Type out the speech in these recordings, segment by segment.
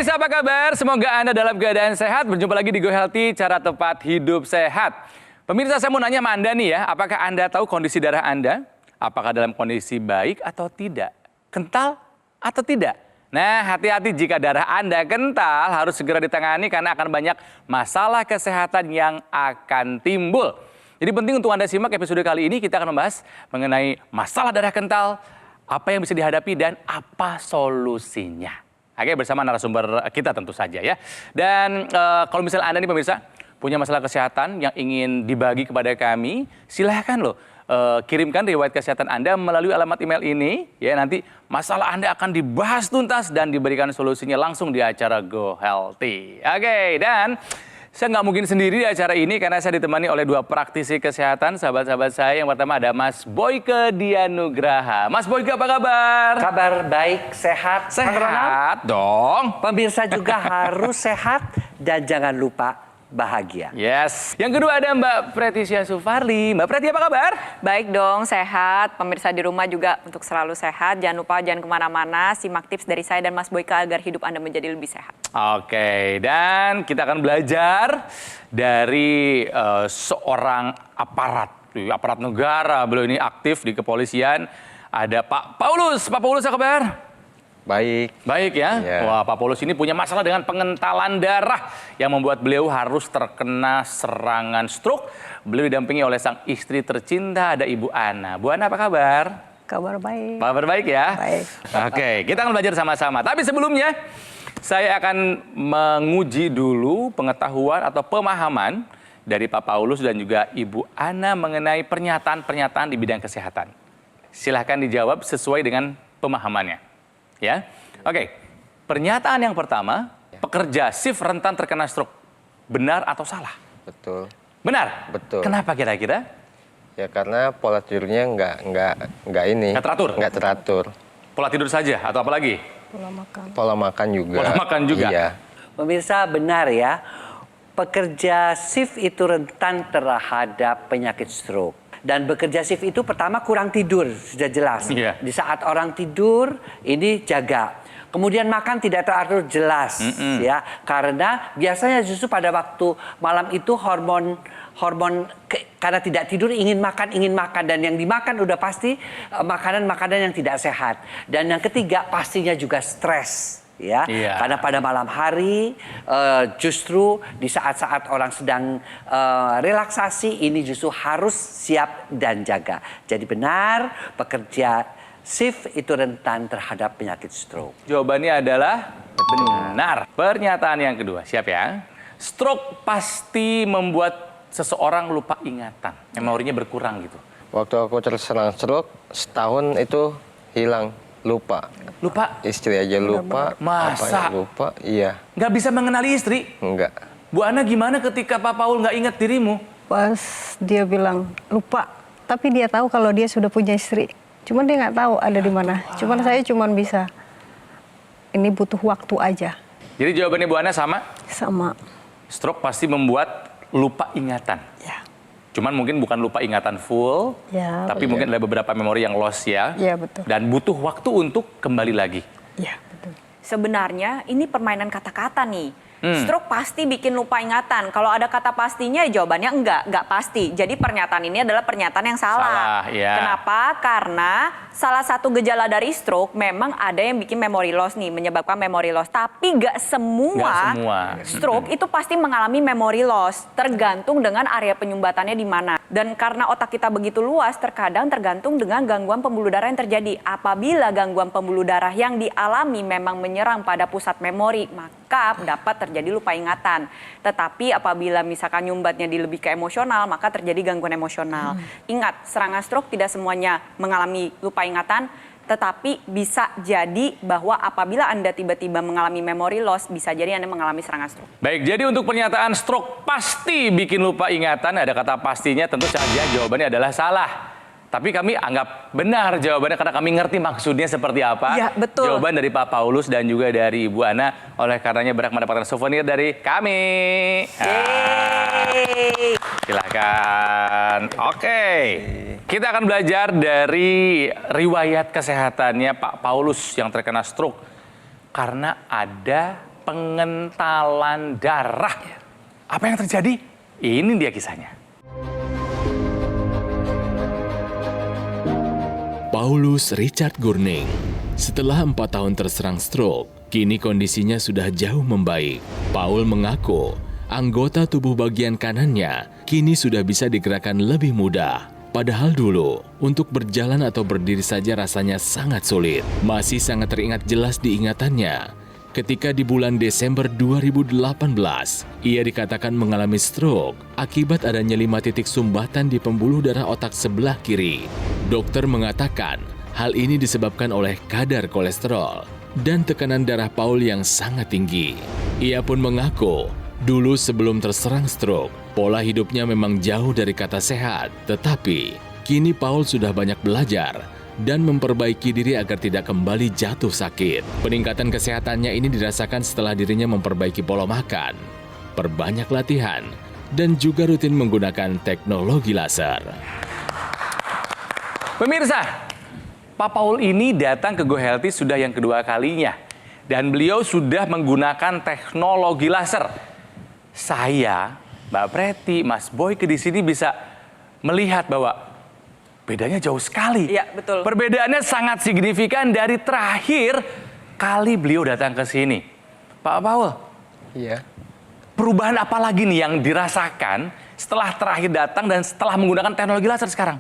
Pemirsa apa kabar? Semoga Anda dalam keadaan sehat. Berjumpa lagi di Go Healthy, cara tepat hidup sehat. Pemirsa, saya mau nanya sama Anda nih ya, apakah Anda tahu kondisi darah Anda? Apakah dalam kondisi baik atau tidak? Kental atau tidak? Nah, hati-hati jika darah Anda kental, harus segera ditangani karena akan banyak masalah kesehatan yang akan timbul. Jadi penting untuk Anda simak episode kali ini, kita akan membahas mengenai masalah darah kental, apa yang bisa dihadapi dan apa solusinya. Oke, bersama narasumber kita tentu saja ya. Dan kalau misalnya Anda nih pemirsa punya masalah kesehatan yang ingin dibagi kepada kami, silahkan loh kirimkan riwayat kesehatan Anda melalui alamat email ini. Ya, nanti masalah Anda akan dibahas tuntas dan diberikan solusinya langsung di acara Go Healthy. Oke, dan saya nggak mungkin sendiri di acara ini karena saya ditemani oleh dua praktisi kesehatan, sahabat-sahabat saya. Yang pertama ada Mas Boyke Dianugraha. Mas Boyke, apa kabar? Kabar baik, sehat. Sehat dong. Pemirsa juga harus sehat dan jangan lupa bahagia. Yes. Yang kedua ada Mbak Pretisha Sufarli. Mbak Preti, apa kabar? Baik dong, sehat. Pemirsa di rumah juga untuk selalu sehat. Jangan lupa jangan kemana-mana. Simak tips dari saya dan Mas Boyke agar hidup Anda menjadi lebih sehat. Oke, dan kita akan belajar dari seorang aparat negara. Beliau ini aktif di kepolisian. Ada Pak Paulus. Pak Paulus, apa kabar? Baik. Baik ya. Ya. Wah, Pak Paulus ini punya masalah dengan pengentalan darah yang membuat beliau harus terkena serangan stroke. Beliau didampingi oleh sang istri tercinta, ada Ibu Ana. Bu Ana, apa kabar? Kabar baik. Kabar baik ya? Baik. Oke, kita akan belajar sama-sama. Tapi sebelumnya, saya akan menguji dulu pengetahuan atau pemahaman dari Pak Paulus dan juga Ibu Ana mengenai pernyataan-pernyataan di bidang kesehatan. Silahkan dijawab sesuai dengan pemahamannya. Ya, oke. Pernyataan yang pertama, pekerja shift rentan terkena stroke. Benar atau salah? Betul. Benar? Betul. Kenapa kira-kira? Ya karena pola tidurnya nggak ini. Nggak teratur? Nggak teratur. Pola tidur saja atau apa lagi? Pola makan juga. Pola makan juga? Iya. Pemirsa benar ya, pekerja shift itu rentan terhadap penyakit stroke. Dan bekerja shift itu pertama kurang tidur, sudah jelas. Iya. Di saat orang tidur, ini jaga. Kemudian makan tidak teratur, jelas. Ya, karena biasanya justru pada waktu malam itu hormon karena tidak tidur ingin makan, dan yang dimakan udah pasti makanan-makanan yang tidak sehat. Dan yang ketiga pastinya juga stres. Ya, Iya. karena pada malam hari justru di saat-saat orang sedang relaksasi ini justru harus siap dan jaga. Jadi benar pekerja shift itu rentan terhadap penyakit stroke. Jawabannya adalah benar. Pernyataan yang kedua, siap ya? Stroke pasti membuat seseorang lupa ingatan, memorinya berkurang gitu. Waktu aku terserang stroke, setahun itu hilang, lupa. Lupa? Istri aja lupa. Masa? Apa lupa? Iya. Nggak bisa mengenali istri? Enggak. Bu Ana, gimana ketika Pak Paul nggak ingat dirimu? Pas dia bilang lupa, tapi dia tahu kalau dia sudah punya istri. Cuman dia nggak tahu ada di mana. Cuman saya cuman bisa, ini butuh waktu aja. Jadi jawabannya Bu Ana sama? Sama. Stroke pasti membuat lupa ingatan. Ya. Cuman mungkin bukan lupa ingatan full, Ya, tapi mungkin ada beberapa memori yang lost ya. Iya, betul. Dan butuh waktu untuk kembali lagi. Ya, betul. Sebenarnya ini permainan kata-kata nih. Stroke pasti bikin lupa ingatan. Kalau ada kata pastinya jawabannya enggak pasti. Jadi pernyataan ini adalah pernyataan yang salah. Salah, ya. Kenapa? Karena salah satu gejala dari stroke memang ada yang bikin memory loss nih, menyebabkan memory loss. Tapi nggak semua stroke itu pasti mengalami memory loss. Tergantung dengan area penyumbatannya di mana. Dan karena otak kita begitu luas, terkadang tergantung dengan gangguan pembuluh darah yang terjadi. Apabila gangguan pembuluh darah yang dialami memang menyerang pada pusat memori, maka dapat terjadi lupa ingatan. Tetapi apabila misalkan nyumbatnya di lebih ke emosional, maka terjadi gangguan emosional. Ingat, serangan stroke tidak semuanya mengalami lupa ingatan, tetapi bisa jadi bahwa apabila Anda tiba-tiba mengalami memory loss, bisa jadi Anda mengalami serangan stroke. Baik, jadi untuk pernyataan stroke pasti bikin lupa ingatan, ada kata pastinya, tentu saja jawabannya adalah salah. Tapi kami anggap benar jawabannya karena kami ngerti maksudnya seperti apa. Ya, betul. Jawaban dari Pak Paulus dan juga dari Ibu Ana, oleh karenanya berhak mendapatkan souvenir dari kami. Yeay. Silakan. Oke. Kita akan belajar dari riwayat kesehatannya Pak Paulus yang terkena stroke. Karena ada pengentalan darah. Apa yang terjadi? Ini dia kisahnya. Paulus Richard Gurning. Setelah 4 tahun terserang stroke, kini kondisinya sudah jauh membaik. Paul mengaku anggota tubuh bagian kanannya kini sudah bisa digerakkan lebih mudah. Padahal dulu, untuk berjalan atau berdiri saja rasanya sangat sulit. Masih sangat teringat jelas di ingatannya ketika di bulan Desember 2018, ia dikatakan mengalami stroke akibat adanya 5 titik sumbatan di pembuluh darah otak sebelah kiri. Dokter mengatakan hal ini disebabkan oleh kadar kolesterol dan tekanan darah Paul yang sangat tinggi. Ia pun mengaku, dulu sebelum terserang stroke, pola hidupnya memang jauh dari kata sehat. Tetapi, kini Paul sudah banyak belajar dan memperbaiki diri agar tidak kembali jatuh sakit. Peningkatan kesehatannya ini dirasakan setelah dirinya memperbaiki pola makan, perbanyak latihan, dan juga rutin menggunakan teknologi laser. Pemirsa, Pak Paul ini datang ke Go Healthy sudah yang kedua kalinya. Dan beliau sudah menggunakan teknologi laser. Saya, Mbak Preti, Mas Boy di sini bisa melihat bahwa bedanya jauh sekali. Iya, betul. Perbedaannya sangat signifikan dari terakhir kali beliau datang ke sini. Pak Paul, Iya. perubahan apa lagi nih yang dirasakan setelah terakhir datang dan setelah menggunakan teknologi laser sekarang?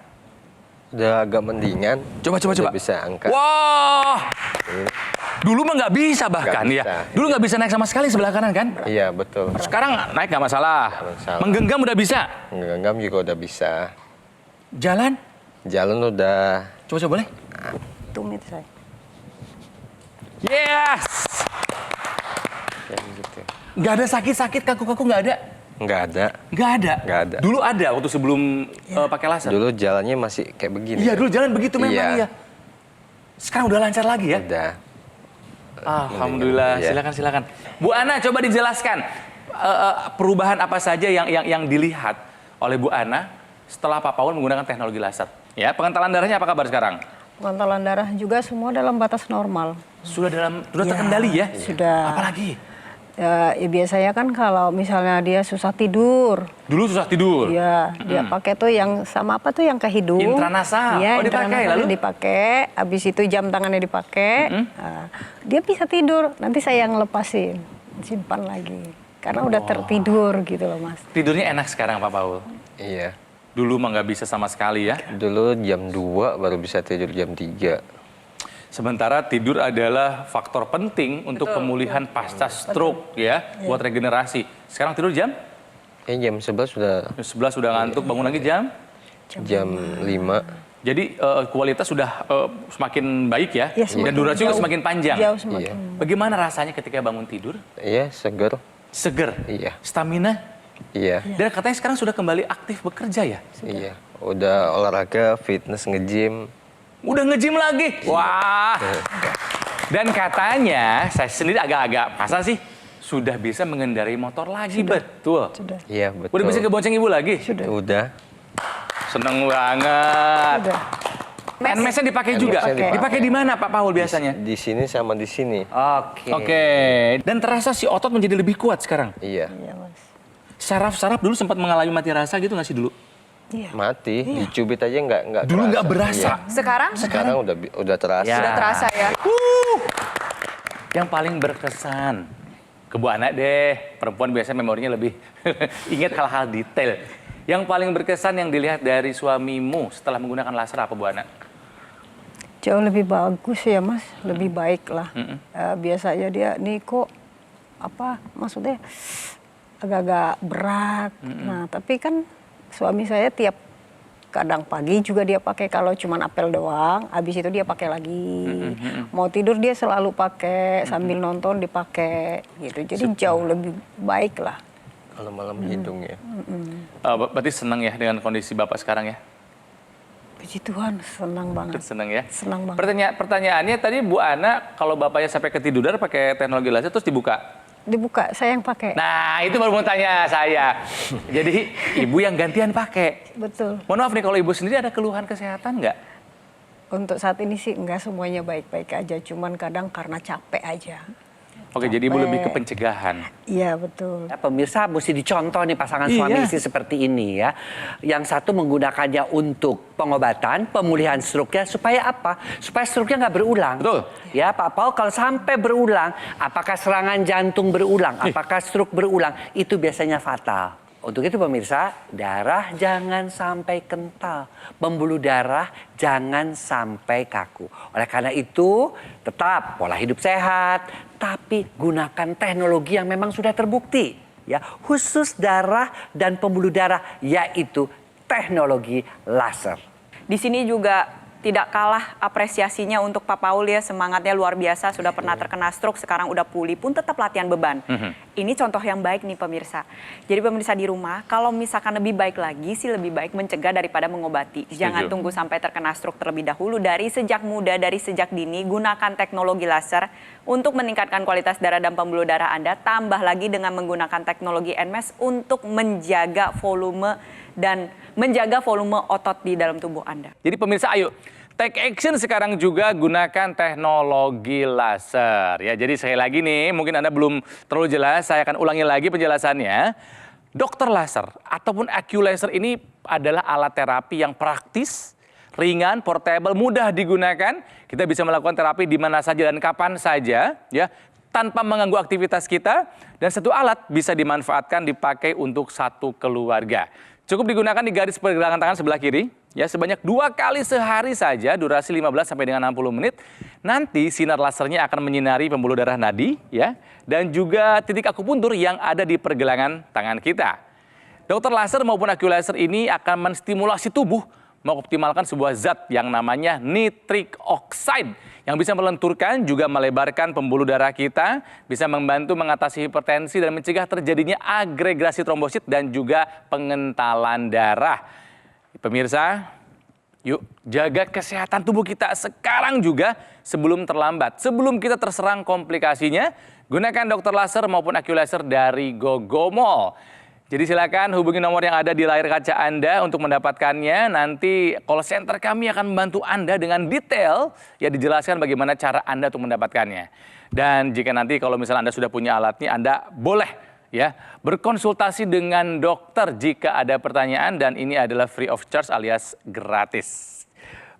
Udah agak mendingan. Coba. Udah bisa angkat. Wah, dulu mah nggak bisa bahkan Nggak ya. bisa. Dulu nggak bisa naik sama sekali sebelah kanan kan? Iya, betul. Sekarang naik nggak masalah. Nggak masalah. Menggenggam udah bisa. Genggam juga udah bisa. Jalan, Jalan udah. coba boleh? Tumit saya. Yes. Kayak gitu. Nggak ada sakit-sakit, kaku-kaku nggak ada. Nggak ada. Nggak ada. Nggak ada. Dulu ada waktu sebelum pakai laser. Dulu jalannya masih kayak begini. Iya dulu jalan begitu memang Iya. iya. Sekarang udah lancar lagi ya. Udah. Alhamdulillah. Iya. Silakan. Bu Ana coba dijelaskan perubahan apa saja yang dilihat oleh Bu Ana setelah Pak Paul menggunakan teknologi laser. Ya, pengentalan darahnya apa kabar sekarang? Pengentalan darah juga semua dalam batas normal. Sudah terkendali ya? Sudah. Apalagi? Ya biasanya kan kalau misalnya dia susah tidur, Dulu susah tidur. ya dia pakai tuh yang sama apa tuh yang ke hidung. Intranasal. Iya, Oh, dipakai, intranasal lalu? dipakai. Habis itu jam tangannya dipakai. Nah, dia bisa tidur. Nanti saya yang lepasin, simpan lagi. Karena udah tertidur gitu loh Mas. Tidurnya enak sekarang Pak Paul. Iya. Dulu mah nggak bisa sama sekali ya. Dulu jam 2 baru bisa tidur jam 3. Sementara tidur adalah faktor penting untuk pemulihan pasca stroke ya, buat regenerasi. Sekarang tidur jam? Jam 11 sudah 11 sudah ngantuk, bangun lagi jam? jam 5. Jadi kualitas sudah semakin baik ya, Ya, dan semakin durasi juga jauh. semakin panjang. Jauh semakin. Iya. Bagaimana rasanya ketika bangun tidur? Iya, seger. Seger, Iya. stamina, Iya. dan katanya sekarang sudah kembali aktif bekerja ya? Iya. Udah olahraga, fitness, nge-gym. Udah nge-gym lagi? Wah. Dan katanya, saya sendiri agak-agak masa sih, sudah bisa mengendarai motor lagi, betul? Sudah. Iya, betul. Udah bisa kebonceng ibu lagi? Udah. Seneng banget. Sudah. Handmesh-nya dipakai juga? Handmesh-nya dipakai. Dipakai di mana Pak Paul biasanya? Di sini sama di sini. Oke. Oke. Dan terasa si otot menjadi lebih kuat sekarang? Iya. Iya Mas. Saraf-saraf dulu sempat mengalami mati rasa gitu nggak sih dulu? Iya. Mati, dicubit aja nggak Dulu nggak berasa. Iya. Sekarang Sekarang udah terasa. Ya. sudah terasa ya. Yang paling berkesan ke Bu Ana deh. Perempuan biasanya memorinya lebih ingat hal-hal detail. Yang paling berkesan yang dilihat dari suamimu setelah menggunakan laser apa Bu Ana? Jauh lebih bagus ya Mas, lebih baik lah. Biasanya dia nih kok apa maksudnya agak-agak berat. Nah tapi kan suami saya tiap kadang pagi juga dia pakai kalau cuman apel doang, habis itu dia pakai lagi. Mau tidur dia selalu pakai, sambil nonton dipakai gitu. Jadi jauh lebih baik lah. Kalau malam hidung ya. Berarti senang ya dengan kondisi Bapak sekarang ya? Puji Tuhan, senang banget. Senang ya? Senang banget. Pertanyaannya tadi Bu Ana, kalau Bapaknya sampai ketiduran pakai teknologi laser terus dibuka? Dibuka, saya yang pakai. Nah, itu baru mau tanya saya. Jadi, ibu yang gantian pakai. Betul. Mohon maaf nih, kalau ibu sendiri ada keluhan kesehatan nggak? Untuk saat ini sih enggak semuanya baik-baik aja, cuman kadang karena capek aja. Oke, jadi Ibu lebih ke pencegahan. Iya betul. Ya, pemirsa mesti dicontoh nih pasangan Iya. suami istri seperti ini ya. Yang satu menggunakannya untuk pengobatan, pemulihan stroke-nya supaya apa? Supaya stroke-nya nggak berulang. Betul. Ya Pak Paul, kalau sampai berulang, apakah serangan jantung berulang, apakah stroke berulang, itu biasanya fatal. Untuk itu pemirsa, darah jangan sampai kental. Pembuluh darah jangan sampai kaku. Oleh karena itu, tetap pola hidup sehat, tapi gunakan teknologi yang memang sudah terbukti. Ya, khusus darah dan pembuluh darah, yaitu teknologi laser. Di sini juga tidak kalah apresiasinya untuk Pak Paul ya, semangatnya luar biasa, sudah pernah terkena stroke, sekarang udah pulih pun tetap latihan beban. Ini contoh yang baik nih pemirsa. Jadi pemirsa di rumah, kalau misalkan lebih baik lagi sih lebih baik mencegah daripada mengobati. Jangan tunggu sampai terkena stroke terlebih dahulu, dari sejak muda, dari sejak dini, gunakan teknologi laser untuk meningkatkan kualitas darah dan pembuluh darah Anda, tambah lagi dengan menggunakan teknologi NMES untuk menjaga volume dan menjaga volume otot di dalam tubuh Anda. Jadi pemirsa, ayo take action sekarang juga gunakan teknologi laser. Ya, jadi sekali lagi nih, mungkin Anda belum terlalu jelas, saya akan ulangi lagi penjelasannya. Dokter laser ataupun AccuLaser ini adalah alat terapi yang praktis, ringan, portable, mudah digunakan. Kita bisa melakukan terapi di mana saja dan kapan saja, ya, tanpa mengganggu aktivitas kita. Dan satu alat bisa dimanfaatkan dipakai untuk satu keluarga. Cukup digunakan di garis pergelangan tangan sebelah kiri, ya, sebanyak 2 kali sehari saja, durasi 15 sampai dengan 60 menit. Nanti sinar lasernya akan menyinari pembuluh darah nadi, ya, dan juga titik akupuntur yang ada di pergelangan tangan kita. Dokter laser maupun AccuLaser ini akan menstimulasi tubuh mengoptimalkan sebuah zat yang namanya nitric oxide yang bisa melenturkan juga melebarkan pembuluh darah kita, bisa membantu mengatasi hipertensi dan mencegah terjadinya agregasi trombosit dan juga pengentalan darah. Pemirsa, yuk jaga kesehatan tubuh kita sekarang juga sebelum terlambat. Sebelum kita terserang komplikasinya, gunakan dokter laser maupun AccuLaser dari Gogomol. Jadi silakan hubungi nomor yang ada di layar kaca Anda untuk mendapatkannya. Nanti call center kami akan membantu Anda dengan detail, ya, dijelaskan bagaimana cara Anda untuk mendapatkannya. Dan jika nanti kalau misalnya Anda sudah punya alatnya, Anda boleh, ya, berkonsultasi dengan dokter jika ada pertanyaan, dan ini adalah free of charge alias gratis.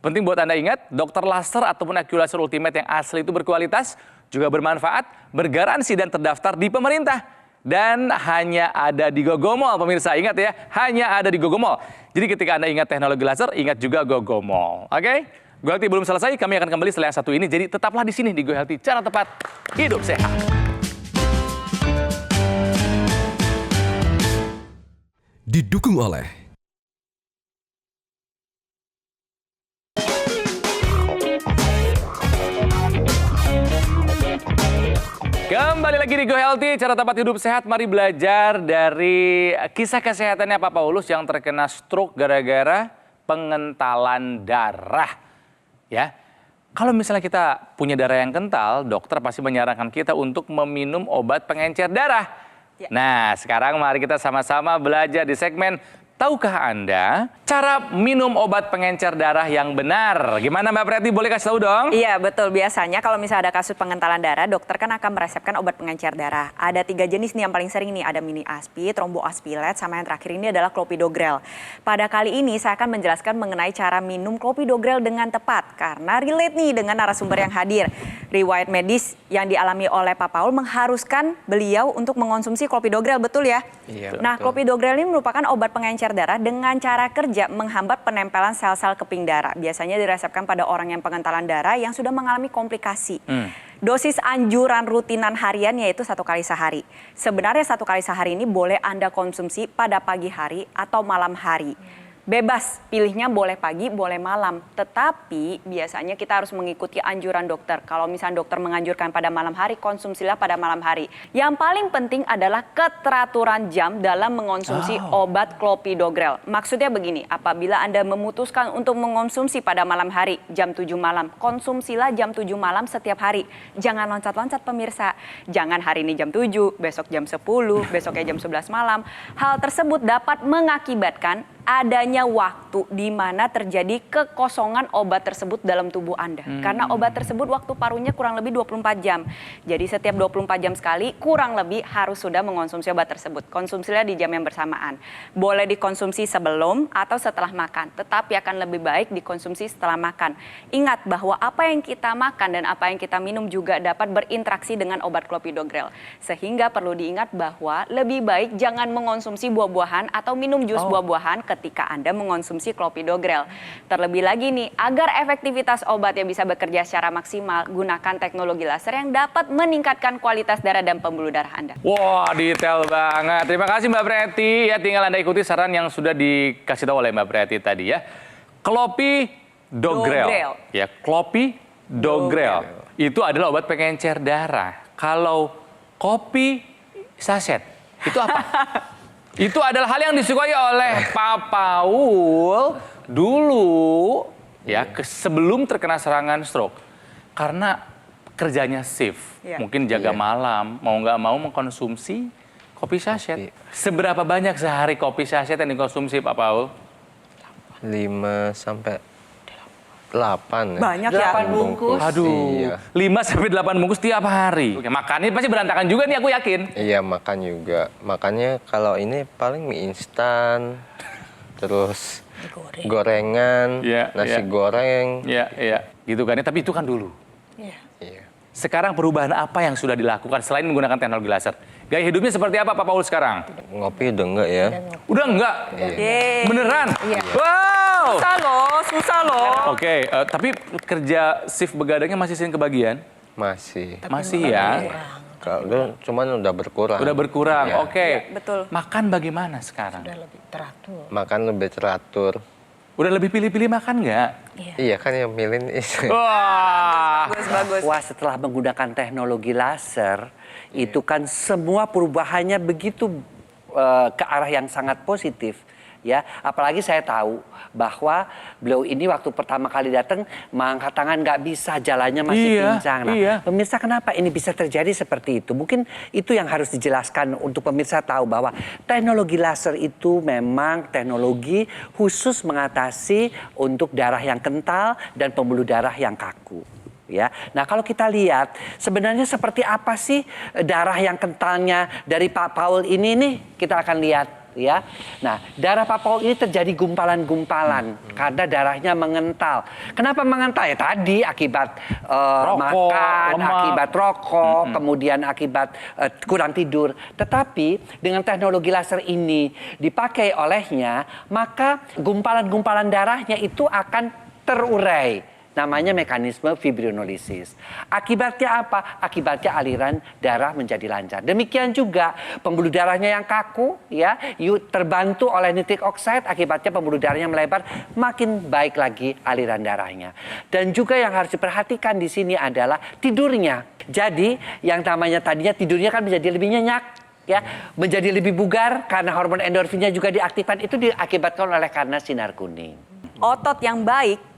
Penting buat Anda ingat, dokter laser ataupun AccuLaser Ultimate yang asli itu berkualitas, juga bermanfaat, bergaransi dan terdaftar di pemerintah. Dan hanya ada di Gogomol, pemirsa. Ingat ya, hanya ada di Gogomol. Jadi ketika Anda ingat teknologi laser, ingat juga Gogomol. Oke? Go Healthy belum selesai, kami akan kembali setelah yang satu ini. Jadi tetaplah di sini di Go Healthy, cara tepat hidup sehat. Didukung oleh Kembali lagi di Go Healthy, cara tepat hidup sehat. Mari belajar dari kisah kesehatannya Pak Paulus yang terkena stroke gara-gara pengentalan darah. Ya, kalau misalnya kita punya darah yang kental, dokter pasti menyarankan kita untuk meminum obat pengencer darah. Ya. Nah, sekarang mari kita sama-sama belajar di segmen Tahukah Anda cara minum obat pengencer darah yang benar? Gimana Mbak Preti, boleh kasih tahu dong? Iya betul, biasanya kalau misalnya ada kasus pengentalan darah, dokter kan akan meresepkan obat pengencer darah. Ada 3 jenis nih yang paling sering nih, ada mini aspi, tromboaspilet, sama yang terakhir ini adalah clopidogrel. Pada kali ini saya akan menjelaskan mengenai cara minum clopidogrel dengan tepat, karena relate nih dengan narasumber yang hadir. Riwayat medis yang dialami oleh Pak Paul mengharuskan beliau untuk mengonsumsi clopidogrel, betul ya? Iya, Nah, betul. clopidogrel ini merupakan obat pengencer darah dengan cara kerja menghambat penempelan sel-sel keping darah. Biasanya diresepkan pada orang yang pengentalan darah yang sudah mengalami komplikasi. Dosis anjuran rutinan harian yaitu 1 kali sehari. Sebenarnya 1 kali sehari ini boleh Anda konsumsi pada pagi hari atau malam hari. Bebas, pilihnya boleh pagi, boleh malam. Tetapi biasanya kita harus mengikuti anjuran dokter. Kalau misalnya dokter menganjurkan pada malam hari, konsumsilah pada malam hari. Yang paling penting adalah keteraturan jam dalam mengonsumsi obat clopidogrel. Maksudnya begini, apabila Anda memutuskan untuk mengonsumsi pada malam hari, jam 7 malam, konsumsilah jam 7 malam setiap hari. Jangan loncat-loncat pemirsa. Jangan hari ini jam 7, besok jam 10, besoknya jam 11 malam. Hal tersebut dapat mengakibatkan adanya hanya waktu di mana terjadi kekosongan obat tersebut dalam tubuh Anda. Karena obat tersebut waktu parunya kurang lebih 24 jam. Jadi setiap 24 jam sekali kurang lebih harus sudah mengonsumsi obat tersebut. Konsumsilah di jam yang bersamaan. Boleh dikonsumsi sebelum atau setelah makan, tetapi akan lebih baik dikonsumsi setelah makan. Ingat bahwa apa yang kita makan dan apa yang kita minum juga dapat berinteraksi dengan obat Clopidogrel. Sehingga perlu diingat bahwa lebih baik jangan mengonsumsi buah-buahan atau minum jus buah-buahan ketika Anda mengonsumsi Clopidogrel. Terlebih lagi nih, agar efektivitas obatnya bisa bekerja secara maksimal, gunakan teknologi laser yang dapat meningkatkan kualitas darah dan pembuluh darah Anda. Wah, detail banget. Terima kasih Mbak Preti. Ya, tinggal Anda ikuti saran yang sudah dikasih tahu oleh Mbak Preti tadi ya. Clopidogrel. Ya, Clopidogrel. Itu adalah obat pengencer darah. Kalau kopi saset, itu apa? Itu adalah hal yang disukai oleh Pak Paul dulu ya sebelum terkena serangan stroke. Karena kerjanya shift, mungkin jaga malam, mau nggak mau mengkonsumsi kopi saset. Seberapa banyak sehari kopi saset yang dikonsumsi Pak Paul? 5 sampai 8. Banyak ya. 8 bungkus. Aduh, 5 sampai 8 bungkus tiap hari. Oke, makannya pasti berantakan juga nih, aku yakin. Iya, makan juga. Makannya kalau ini paling mie instan, terus gorengan, nasi goreng. Iya, gitu kan. Tapi itu kan dulu. Iya. Sekarang perubahan apa yang sudah dilakukan selain menggunakan teknologi laser? Gaya hidupnya seperti apa Pak Paul sekarang? Ngopi udah enggak ya? Udah enggak? Yeay. Beneran? Iya. Wow! Susah loh. Oke, tapi kerja shift begadangnya masih sering kebagian? Masih. Masih ya? Kalau cuman udah berkurang. Udah berkurang, Iya. oke. Betul. Makan bagaimana sekarang? Udah lebih teratur. Makan lebih teratur. Udah lebih pilih-pilih makan nggak? Iya kan yang milih Wah! Bagus. Wah, setelah menggunakan teknologi laser, itu kan semua perubahannya begitu ke arah yang sangat positif. Ya, apalagi saya tahu bahwa beliau ini waktu pertama kali datang mengangkat tangan nggak bisa, jalannya masih pincang. Nah, pemirsa, kenapa ini bisa terjadi seperti itu? Mungkin itu yang harus dijelaskan untuk pemirsa tahu bahwa teknologi laser itu memang teknologi khusus mengatasi untuk darah yang kental dan pembuluh darah yang kaku. Ya, nah kalau kita lihat sebenarnya seperti apa sih darah yang kentalnya dari Pak Paul ini nih, kita akan lihat. Ya, nah darah Pak Paul ini terjadi gumpalan-gumpalan karena darahnya mengental. Kenapa mengental? Ya tadi akibat makan, lemak, akibat rokok, kemudian akibat kurang tidur. Tetapi dengan teknologi laser ini dipakai olehnya, maka gumpalan-gumpalan darahnya itu akan terurai. Namanya mekanisme fibrinolisis. Akibatnya apa? Akibatnya aliran darah menjadi lancar. Demikian juga pembuluh darahnya yang kaku, ya, terbantu oleh nitric oxide, akibatnya pembuluh darahnya melebar, makin baik lagi aliran darahnya. Dan juga yang harus diperhatikan di sini adalah tidurnya. Jadi yang namanya tadinya tidurnya kan menjadi lebih nyenyak, ya, menjadi lebih bugar karena hormon endorfinnya juga diaktifkan. Itu diakibatkan oleh karena sinar kuning. Otot yang baik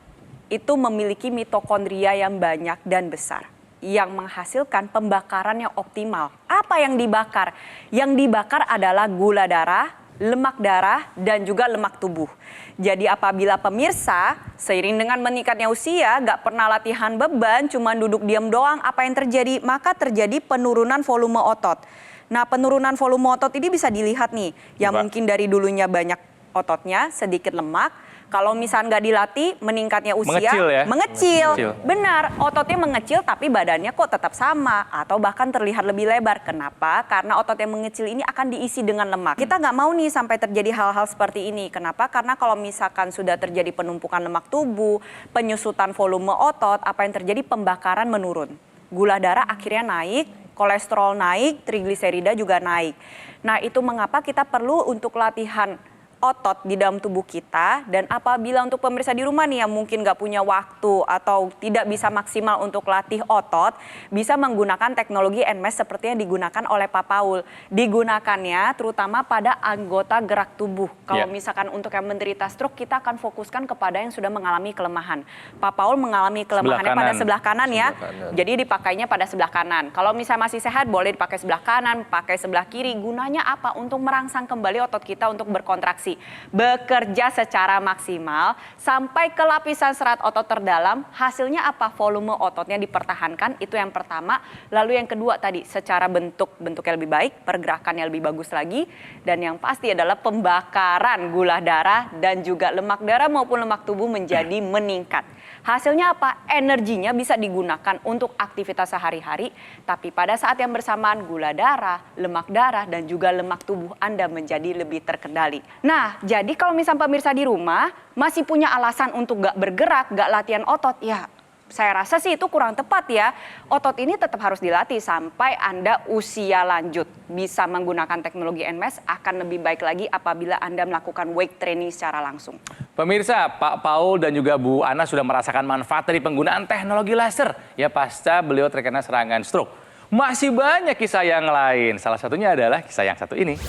itu memiliki mitokondria yang banyak dan besar yang menghasilkan pembakaran yang optimal. Apa yang dibakar? Yang dibakar adalah gula darah, lemak darah, dan juga lemak tubuh. Jadi apabila pemirsa seiring dengan meningkatnya usia gak pernah latihan beban, cuma duduk diam doang, apa yang terjadi? Maka terjadi penurunan volume otot. Nah, penurunan volume otot ini bisa dilihat nih, yang mungkin dari dulunya banyak ototnya, sedikit lemak. Kalau misalnya nggak dilatih, meningkatnya usia mengecil. Benar, ototnya mengecil tapi badannya kok tetap sama atau bahkan terlihat lebih lebar. Kenapa? Karena otot yang mengecil ini akan diisi dengan lemak. Kita nggak mau nih sampai terjadi hal-hal seperti ini. Kenapa? Karena kalau misalkan sudah terjadi penumpukan lemak tubuh, penyusutan volume otot, apa yang terjadi? Pembakaran menurun. Gula darah akhirnya naik, kolesterol naik, trigliserida juga naik. Nah, itu mengapa kita perlu untuk latihan otot di dalam tubuh kita. Dan apabila untuk pemirsa di rumah nih yang mungkin gak punya waktu atau tidak bisa maksimal untuk latih otot, bisa menggunakan teknologi NMAS seperti yang digunakan oleh Pak Paul. Digunakannya terutama pada anggota gerak tubuh. Kalau misalkan untuk yang menderita stroke, kita akan fokuskan kepada yang sudah mengalami kelemahan. Pak Paul mengalami kelemahannya pada sebelah kanan ya. Jadi dipakainya pada sebelah kanan. Kalau misalnya masih sehat boleh dipakai sebelah kanan, pakai sebelah kiri. Gunanya apa? Untuk merangsang kembali otot kita untuk berkontraksi konsentrasi, bekerja secara maksimal sampai ke lapisan serat otot terdalam. Hasilnya apa? Volume ototnya dipertahankan, itu yang pertama. Lalu yang kedua tadi, secara bentuknya lebih baik, pergerakannya lebih bagus lagi, dan yang pasti adalah pembakaran gula darah dan juga lemak darah maupun lemak tubuh menjadi meningkat. Hasilnya apa? Energinya bisa digunakan untuk aktivitas sehari-hari, tapi pada saat yang bersamaan gula darah, lemak darah, dan juga lemak tubuh Anda menjadi lebih terkendali. Nah, jadi kalau misalnya pemirsa di rumah masih punya alasan untuk gak bergerak, gak latihan otot, ya saya rasa sih itu kurang tepat ya. Otot ini tetap harus dilatih sampai Anda usia lanjut. Bisa menggunakan teknologi NMAS akan lebih baik lagi apabila Anda melakukan weight training secara langsung. Pemirsa, Pak Paul dan juga Bu Ana sudah merasakan manfaat dari penggunaan teknologi laser ya pasca beliau terkena serangan stroke. Masih banyak kisah yang lain. Salah satunya adalah kisah yang satu ini.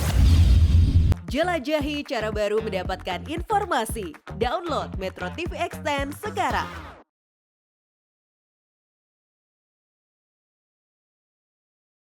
Jelajahi cara baru mendapatkan informasi. Download Metro TV Extend sekarang.